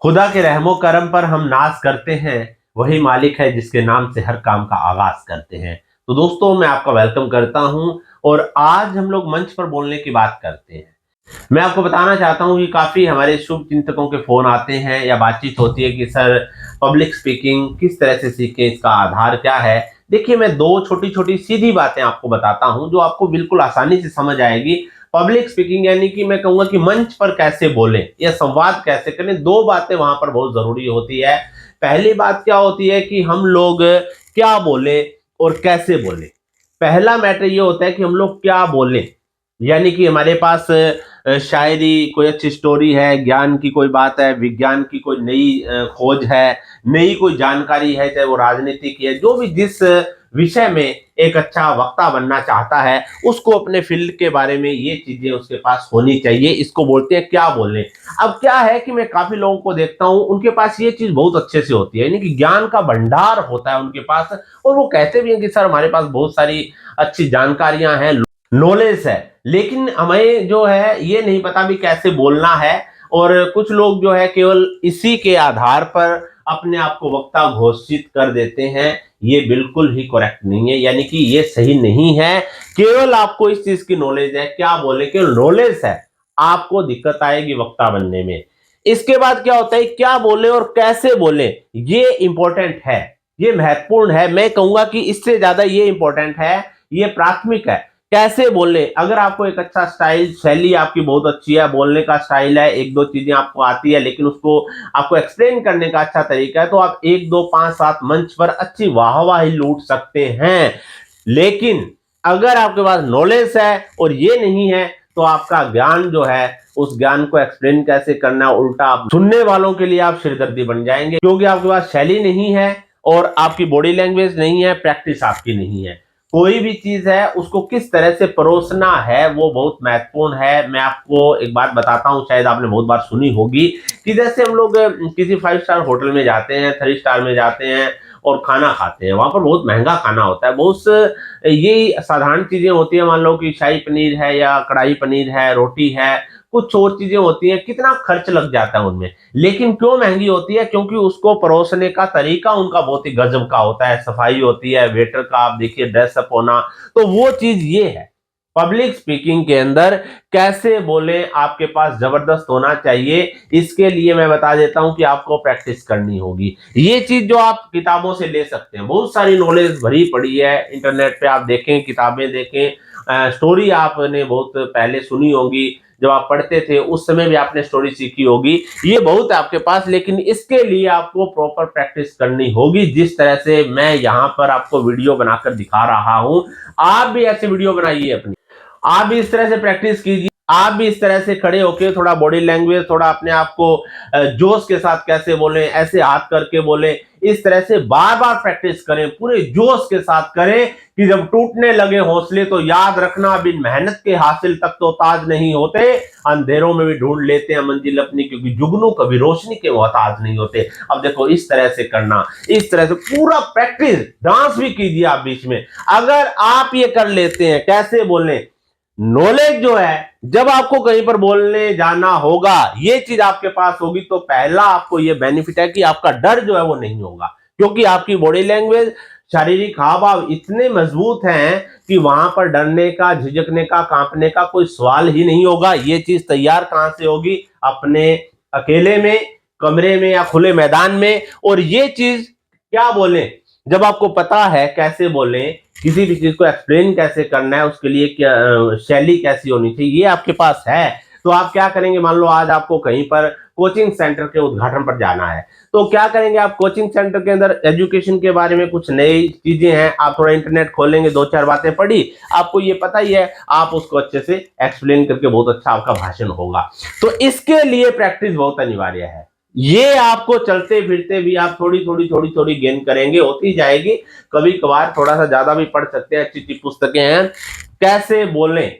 खुदा के रहमो करम पर हम नाज करते हैं, वही मालिक है जिसके नाम से हर काम का आगाज करते हैं। तो दोस्तों, मैं आपका वेलकम करता हूं और आज हम लोग मंच पर बोलने की बात करते हैं। मैं आपको बताना चाहता हूं कि काफी हमारे शुभ चिंतकों के फोन आते हैं या बातचीत होती है कि सर, पब्लिक स्पीकिंग किस तरह से सीखें, इसका आधार क्या है। देखिए, मैं दो छोटी छोटी सीधी बातें आपको बताता हूं जो आपको बिल्कुल आसानी से समझ आएगी। पब्लिक स्पीकिंग यानी कि मैं कहूंगा कि मंच पर कैसे बोलें या संवाद कैसे करें, दो बातें वहां पर बहुत जरूरी होती है। पहली बात क्या होती है कि हम लोग क्या बोले और कैसे बोले। पहला मैटर ये होता है कि हम लोग क्या बोलें, यानी कि हमारे पास शायरी, कोई अच्छी स्टोरी है, ज्ञान की कोई बात है, विज्ञान की कोई नई खोज है, नई कोई जानकारी है, चाहे वो राजनीति की है, जो भी जिस विषय में एक अच्छा वक्ता बनना चाहता है, उसको अपने फील्ड के बारे में ये चीजें उसके पास होनी चाहिए। इसको बोलते हैं क्या बोलने। अब क्या है कि मैं काफी लोगों को देखता हूं, उनके पास ये चीज बहुत अच्छे से होती है, यानी कि ज्ञान का भंडार होता है उनके पास, और वो कहते भी हैं कि सर, हमारे पास बहुत सारी अच्छी जानकारियां हैं, नॉलेज है, लेकिन हमें जो है ये नहीं पता भी कैसे बोलना है। और कुछ लोग जो है केवल इसी के आधार पर अपने आप को वक्ता घोषित कर देते हैं। ये बिल्कुल ही करेक्ट नहीं है, यानी कि ये सही नहीं है। केवल आपको इस चीज की नॉलेज है, क्या बोले, केवल नॉलेज है, आपको दिक्कत आएगी वक्ता बनने में। इसके बाद क्या होता है, क्या बोले और कैसे बोले, ये इंपॉर्टेंट है, ये महत्वपूर्ण है। मैं कहूंगा कि इससे ज्यादा ये इंपॉर्टेंट है, ये प्राथमिक है। कैसे बोले, अगर आपको एक अच्छा स्टाइल, शैली आपकी बहुत अच्छी है, बोलने का स्टाइल है, एक दो चीजें आपको आती है, लेकिन उसको आपको एक्सप्लेन करने का अच्छा तरीका है, तो आप एक दो पांच सात मंच पर अच्छी वाहवाही लूट सकते हैं। लेकिन अगर आपके पास नॉलेज है और ये नहीं है, तो आपका ज्ञान जो है, उस ज्ञान को एक्सप्लेन कैसे करना, उल्टा आप सुनने वालों के लिए आप सिरदर्दी बन जाएंगे, क्योंकि आपके पास शैली नहीं है और आपकी बॉडी लैंग्वेज नहीं है, प्रैक्टिस आपकी नहीं है। कोई भी चीज है, उसको किस तरह से परोसना है, वो बहुत महत्वपूर्ण है। मैं आपको एक बात बताता हूं, शायद आपने बहुत बार सुनी होगी कि जैसे हम लोग किसी 5 स्टार होटल में जाते हैं, 3 स्टार में जाते हैं और खाना खाते हैं, वहां पर बहुत महंगा खाना होता है, बहुत यही साधारण चीजें होती है, मान लो कि शाही पनीर है या कढ़ाई पनीर है, रोटी है, कुछ और चीजें होती हैं, कितना खर्च लग जाता है उनमें। लेकिन क्यों महंगी होती है? क्योंकि उसको परोसने का तरीका उनका बहुत ही गजब का होता है, सफाई होती है, वेटर का आप देखिए ड्रेसअप होना, तो वो चीज ये है। पब्लिक स्पीकिंग के अंदर कैसे बोले, आपके पास जबरदस्त होना चाहिए। इसके लिए मैं बता देता हूं कि आपको प्रैक्टिस करनी होगी। ये चीज जो आप किताबों से ले सकते हैं, बहुत सारी नॉलेज भरी पड़ी है इंटरनेट पे, आप देखें, किताबें देखें, स्टोरी आपने बहुत पहले सुनी होगी, जब आप पढ़ते थे उस समय भी आपने स्टोरी सीखी होगी, ये बहुत है आपके पास। लेकिन इसके लिए आपको प्रॉपर प्रैक्टिस करनी होगी, जिस तरह से मैं यहाँ पर आपको वीडियो बनाकर दिखा रहा हूं। आप भी ऐसे वीडियो बनाइए अपनी, आप भी इस तरह से प्रैक्टिस कीजिए, आप भी इस तरह से खड़े होके थोड़ा बॉडी लैंग्वेज, थोड़ा अपने आप को जोश के साथ कैसे बोले, ऐसे हाथ करके बोले, इस तरह से बार बार प्रैक्टिस करें, पूरे जोश के साथ करें कि जब टूटने लगे हौसले तो याद रखना, बिन मेहनत के हासिल तक तो ताज नहीं होते, अंधेरों में भी ढूंढ लेते हैं मंजिल अपनी, क्योंकि जुगनू कभी रोशनी के मोहताज नहीं होते। अब देखो, इस तरह से करना, इस तरह से पूरा प्रैक्टिस, डांस भी कीजिए आप बीच में। अगर आप ये कर लेते हैं, कैसे बोलने, नॉलेज जो है, जब आपको कहीं पर बोलने जाना होगा, ये चीज आपके पास होगी, तो पहला आपको ये बेनिफिट है कि आपका डर जो है वो नहीं होगा, क्योंकि आपकी बॉडी लैंग्वेज, शारीरिक हाव भाव इतने मजबूत हैं कि वहां पर डरने का, झिझकने का, कांपने का कोई सवाल ही नहीं होगा। ये चीज तैयार कहां से होगी? अपने अकेले में, कमरे में या खुले मैदान में। और ये चीज क्या बोले, जब आपको पता है कैसे बोले, किसी भी चीज को एक्सप्लेन कैसे करना है, उसके लिए क्या शैली कैसी होनी चाहिए, ये आपके पास है, तो आप क्या करेंगे? मान लो आज आपको कहीं पर कोचिंग सेंटर के उद्घाटन पर जाना है, तो क्या करेंगे आप? कोचिंग सेंटर के अंदर एजुकेशन के बारे में कुछ नई चीजें हैं, आप थोड़ा इंटरनेट खोलेंगे, दो चार बातें पढ़ी, आपको ये पता ही है, आप उसको अच्छे से एक्सप्लेन करके बहुत अच्छा आपका भाषण होगा। तो इसके लिए प्रैक्टिस बहुत अनिवार्य है। ये आपको चलते फिरते भी आप थोड़ी थोड़ी थोड़ी थोड़ी गेन करेंगे, होती जाएगी। कभी कभार थोड़ा सा ज्यादा भी पढ़ सकते हैं, अच्छी अच्छी पुस्तकें हैं। कैसे बोलें,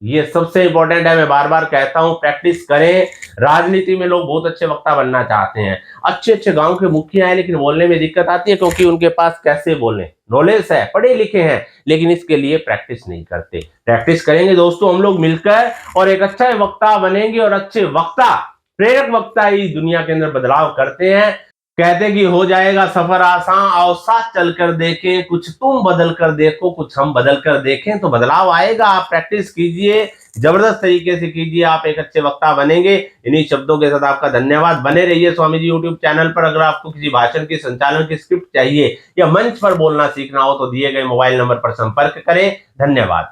ये सबसे इंपॉर्टेंट है। मैं बार बार कहता हूं, प्रैक्टिस करें। राजनीति में लोग बहुत अच्छे वक्ता बनना चाहते हैं, अच्छे अच्छे गांव के मुखिया हैं, लेकिन बोलने में दिक्कत आती है, क्योंकि उनके पास कैसे बोलें, नॉलेज है, पढ़े लिखे हैं, लेकिन इसके लिए प्रैक्टिस नहीं करते। प्रैक्टिस करेंगे दोस्तों हम लोग मिलकर, और एक अच्छा वक्ता बनेंगे, और अच्छे वक्ता प्रेरक वक्ता ही दुनिया के अंदर बदलाव करते हैं। कहते कि हो जाएगा सफर आसान, आओ साथ चलकर देखें, कुछ तुम बदल कर देखो, कुछ हम बदल कर देखें, तो बदलाव आएगा। आप प्रैक्टिस कीजिए, जबरदस्त तरीके से कीजिए, आप एक अच्छे वक्ता बनेंगे। इन्हीं शब्दों के साथ आपका धन्यवाद। बने रहिए स्वामी जी यूट्यूब चैनल पर। अगर आपको किसी भाषण की संचालन की स्क्रिप्ट चाहिए या मंच पर बोलना सीखना हो तो दिए गए मोबाइल नंबर पर संपर्क करें। धन्यवाद।